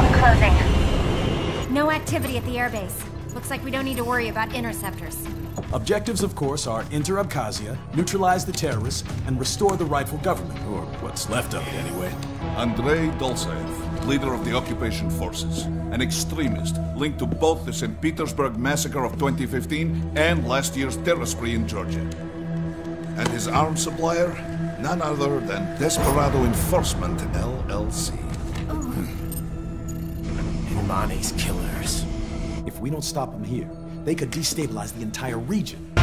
I'm closing. No activity at the airbase. Looks like we don't need to worry about interceptors. Objectives, of course, are enter Abkhazia, neutralize the terrorists, and restore the rightful government, or what's left of it anyway. Andrei Dolzaev, leader of the occupation forces, an extremist linked to both the St. Petersburg massacre of 2015 and last year's terror spree in Georgia. And his arms supplier? None other than Desperado Enforcement, LLC. Humani's killers. If we don't stop them here, they could destabilize the entire region.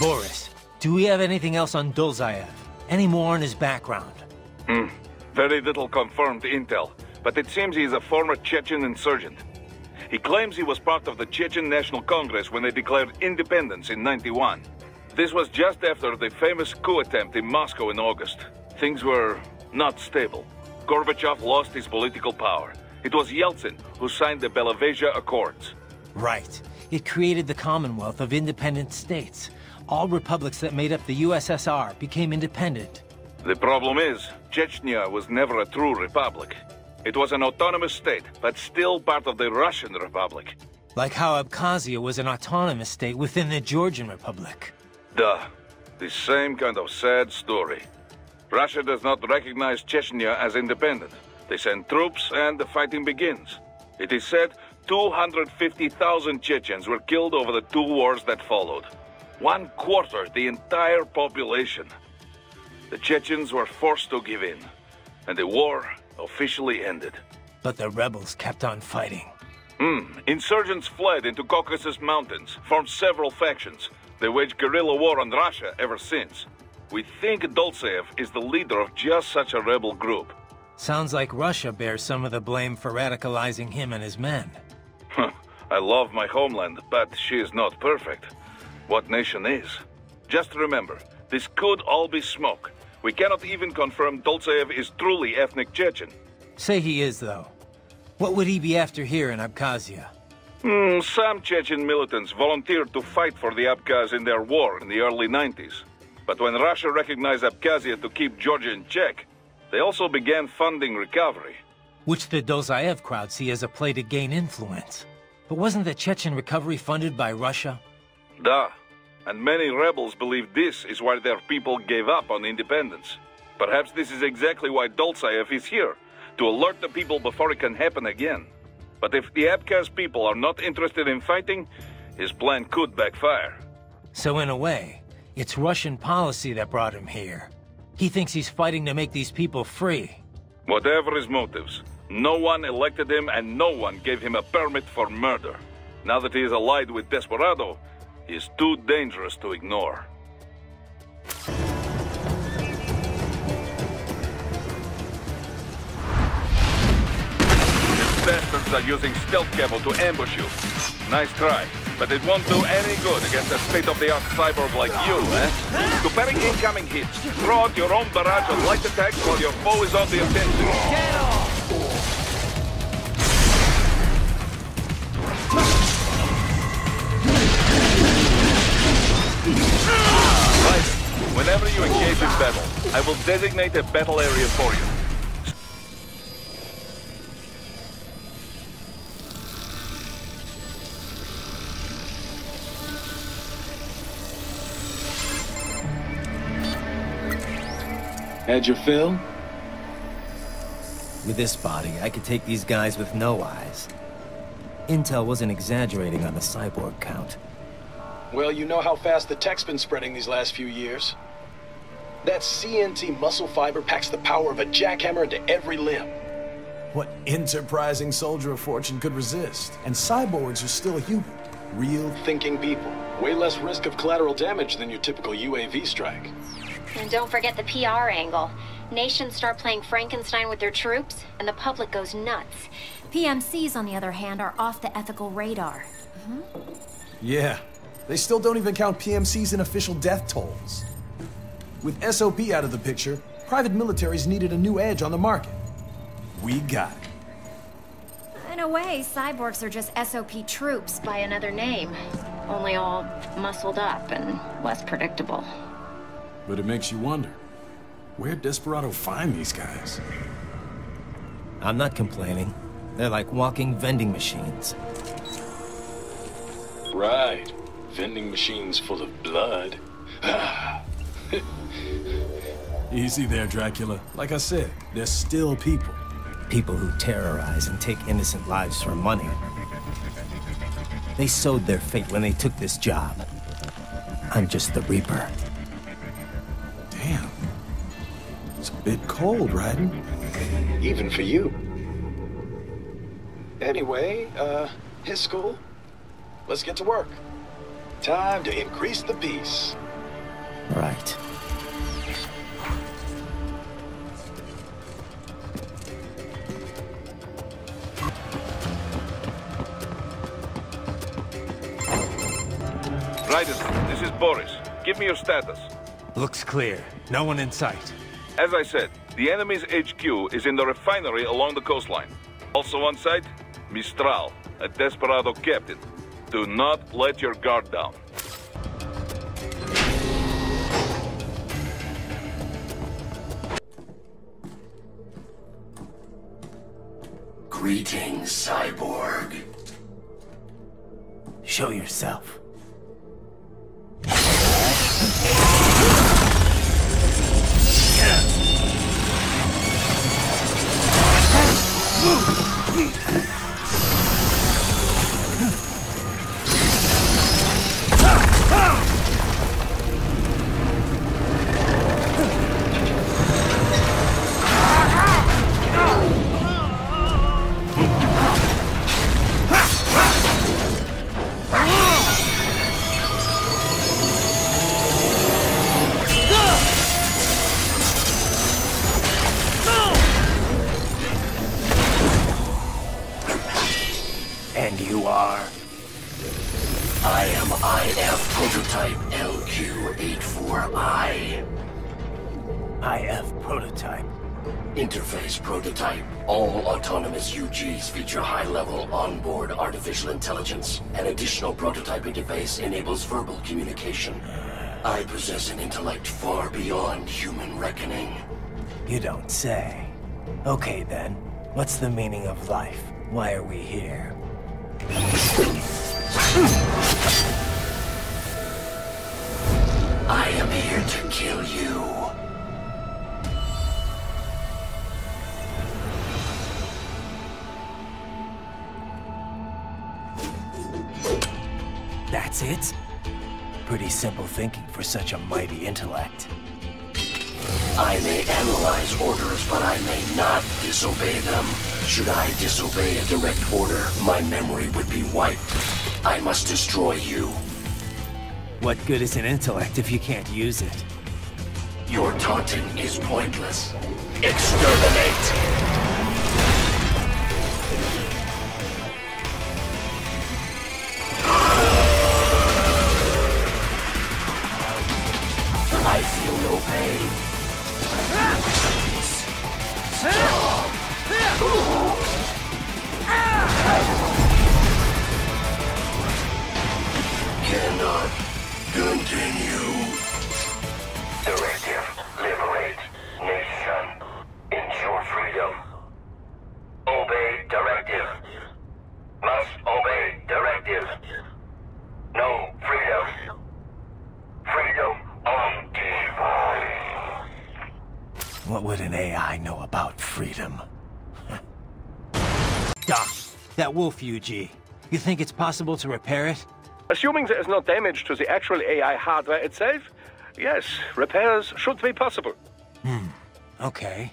Boris, do we have anything else on Dolzaev? Any more on his background? Very little confirmed intel, but it seems he is a former Chechen insurgent. He claims he was part of the Chechen National Congress when they declared independence in '91. This was just after the famous coup attempt in Moscow in August. Things were not stable. Gorbachev lost his political power. It was Yeltsin who signed the Belavezha Accords. Right. It created the Commonwealth of Independent States. All republics that made up the USSR became independent. The problem is, Chechnya was never a true republic. It was an autonomous state, but still part of the Russian Republic. Like how Abkhazia was an autonomous state within the Georgian Republic. Duh. The same kind of sad story. Russia does not recognize Chechnya as independent. They send troops and the fighting begins. It is said 250,000 Chechens were killed over the 2 wars that followed. 1/4 the entire population. The Chechens were forced to give in, and the war officially ended. But the rebels kept on fighting. Insurgents fled into Caucasus Mountains, formed several factions. They waged guerrilla war on Russia ever since. We think Dolzaev is the leader of just such a rebel group. Sounds like Russia bears some of the blame for radicalizing him and his men. I love my homeland, but she is not perfect. What nation is? Just remember, this could all be smoke. We cannot even confirm Dolzaev is truly ethnic Chechen. Say he is, though. What would he be after here in Abkhazia? Some Chechen militants volunteered to fight for the Abkhaz in their war in the early 90s. But when Russia recognized Abkhazia to keep Georgia in check, they also began funding recovery. Which the Dolzaev crowd see as a play to gain influence. But wasn't the Chechen recovery funded by Russia? Duh. And many rebels believe this is why their people gave up on independence. Perhaps this is exactly why Dolzaev is here, to alert the people before it can happen again. But if the Abkhaz people are not interested in fighting, his plan could backfire. So in a way, it's Russian policy that brought him here. He thinks he's fighting to make these people free. Whatever his motives, no one elected him and no one gave him a permit for murder. Now that he is allied with Desperado, he is too dangerous to ignore. These bastards are using stealth camo to ambush you. Nice try, but it won't do any good against a state-of-the-art cyborg like you, eh? To parry incoming hits, throw out your own barrage of light attacks while your foe is on the offensive. Get off! Right. Whenever you engage in battle, I will designate a battle area for you. Had your fill? With this body, I could take these guys with no eyes. Intel wasn't exaggerating on the cyborg count. Well, you know how fast the tech's been spreading these last few years. That CNT muscle fiber packs the power of a jackhammer into every limb. What enterprising soldier of fortune could resist? And cyborgs are still human. Real thinking people. Way less risk of collateral damage than your typical UAV strike. And don't forget the PR angle. Nations start playing Frankenstein with their troops, and the public goes nuts. PMCs, on the other hand, are off the ethical radar. Yeah, they still don't even count PMCs in official death tolls. With SOP out of the picture, private militaries needed a new edge on the market. We got it. In a way, cyborgs are just SOP troops by another name. Only all muscled up and less predictable. But it makes you wonder, where'd Desperado find these guys? I'm not complaining. They're like walking vending machines. Right. Vending machines full of blood. Easy there, Dracula. Like I said, they're still people. People who terrorize and take innocent lives for money. They sowed their fate when they took this job. I'm just the Reaper. Damn. It's a bit cold, Raiden. Even for you. Anyway, his school. Let's get to work. Time to increase the peace. Right. Raiden, this is Boris. Give me your status. Looks clear. No one in sight. As I said, the enemy's HQ is in the refinery along the coastline. Also on site, Mistral, a Desperado captain. Do not let your guard down. Greetings, cyborg. Show yourself. And you are? I am IF Prototype LQ84I. IF Prototype. Interface Prototype. All autonomous UGs feature high-level onboard artificial intelligence. An additional prototype interface enables verbal communication. I possess an intellect far beyond human reckoning. You don't say. Okay then, what's the meaning of life? Why are we here? I am here to kill you. That's it? Pretty simple thinking for such a mighty intellect. I may analyze orders, but I may not disobey them. Should I disobey a direct order, my memory would be wiped. I must destroy you. What good is an intellect if you can't use it? Your taunting is pointless. Exterminate! I feel no pain. Cannot continue. Directive, liberate nation. Ensure freedom. Obey directive. Must obey directive. No freedom. Freedom on device. What would an AI know about freedom? Doc, that wolf UG. You think it's possible to repair it? Assuming there is no damage to the actual AI hardware itself, yes, repairs should be possible. Okay.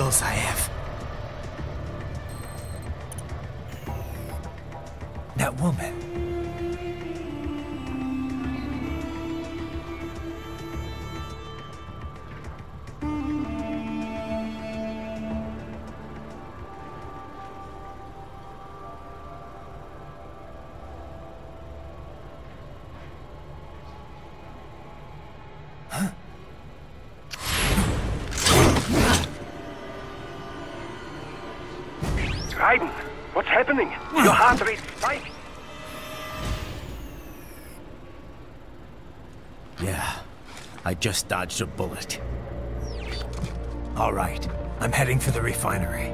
Dolsaev. That woman. Raiden, what's happening? Your heart rate spiked. Yeah, I just dodged a bullet. All right, I'm heading for the refinery.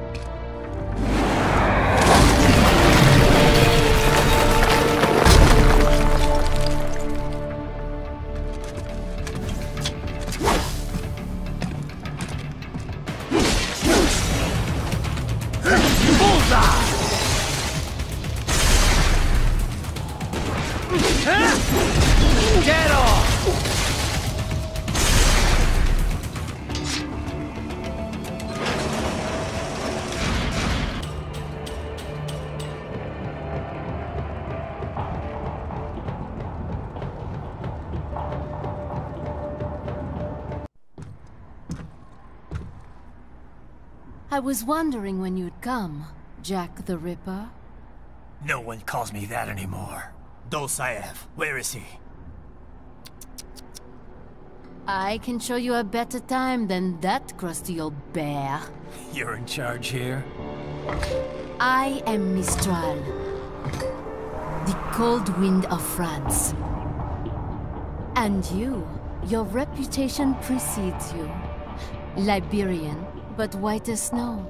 Get off! I was wondering when you'd come, Jack the Ripper. No one calls me that anymore. Dolsaev, where is he? I can show you a better time than that crusty old bear. You're in charge here? I am Mistral, the cold wind of France. And your reputation precedes you. Liberian, but white as snow.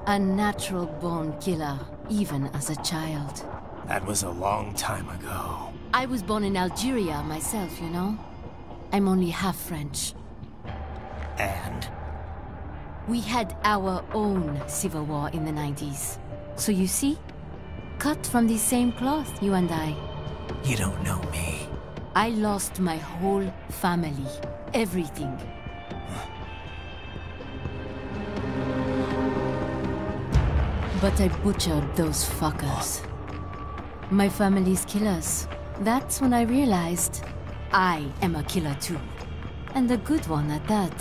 A natural-born killer, even as a child. That was a long time ago. I was born in Algeria myself, you know. I'm only half French. And? We had our own civil war in the 90s. So you see? Cut from the same cloth, you and I. You don't know me. I lost my whole family. Everything. But I butchered those fuckers. My family's killers. That's when I realized I am a killer too. And a good one at that.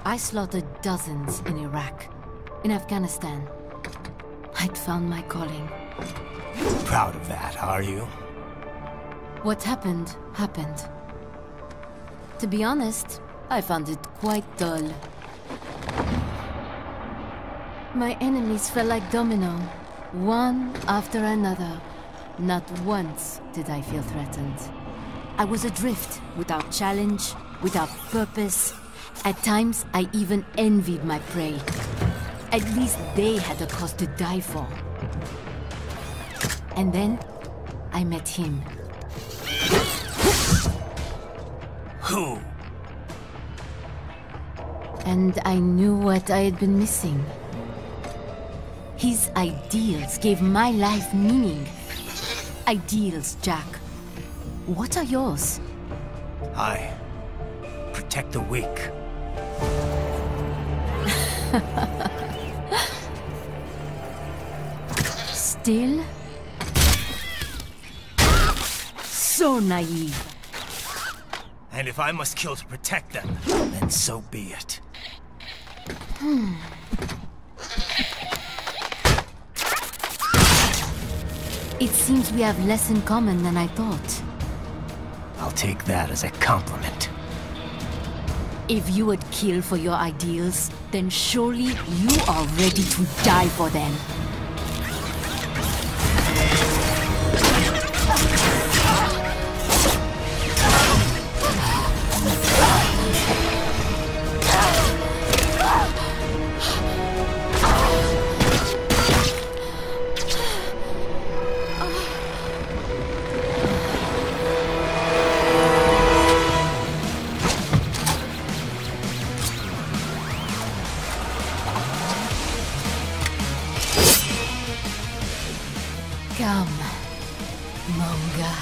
I slaughtered dozens in Iraq, in Afghanistan. I'd found my calling. Proud of that, are you? What happened, happened. To be honest, I found it quite dull. My enemies fell like domino, one after another. Not once did I feel threatened. I was adrift, without challenge, without purpose. At times, I even envied my prey. At least they had a cause to die for. And then, I met him. Who? And I knew what I had been missing. His ideals gave my life meaning. Ideals, Jack. What are yours? I protect the weak. Still? So naive. And if I must kill to protect them, then so be it. It seems we have less in common than I thought. I'll take that as a compliment. If you would kill for your ideals, then surely you are ready to die for them. Come, Monga.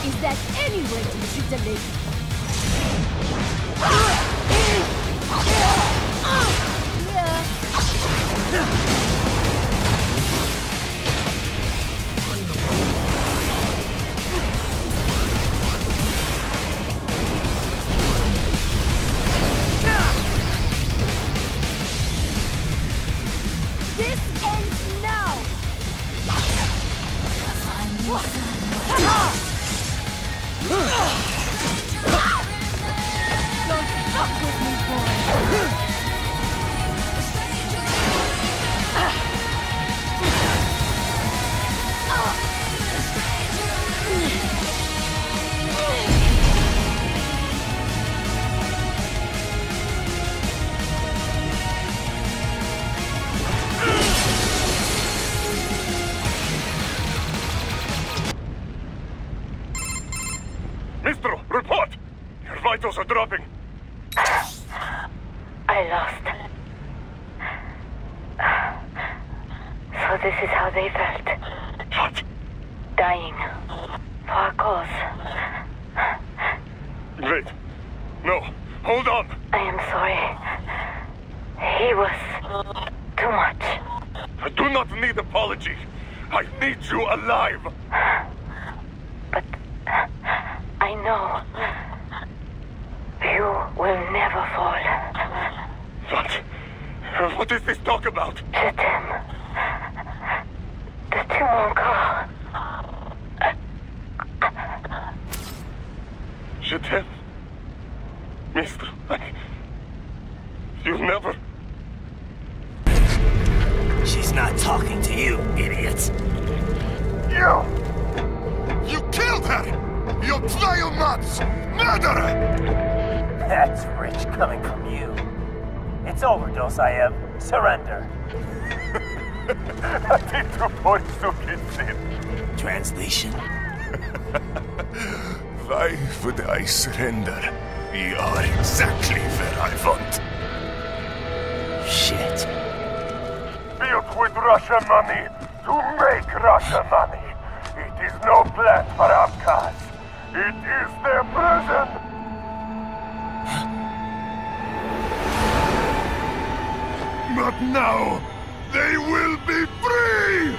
Is that any way to treat a lady? This ends now! Don't fuck with me, boy! Mister, report! Your vitals are dropping. I lost. So this is how they felt. What? Dying. For a cause. Wait. No. Hold on. I am sorry. He was too much. I do not need apology. I need you alive. But I know you will never fall. What is this talk about? Je t'aime. De tout mon corps. Je t'aime. Mister, you never... She's not talking to you, idiot. You! You killed her! You vile nuts! Murderer! That's rich coming from you. It's overdose, I have. Surrender. Translation? Why would I surrender? You are exactly where I want. Shit. Built with Russian money to make Russian money. It is no plan for outcasts. It is their prison. But now, they will be free!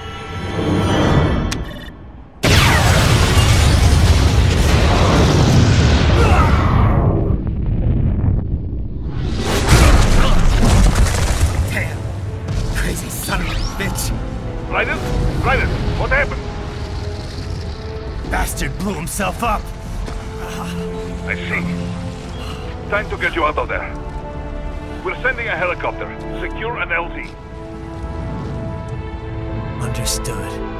Damn! Crazy son of a bitch! Raiden? Raiden, what happened? Bastard blew himself up! I see. Time to get you out of there. We're sending a helicopter. Secure an LZ. Understood.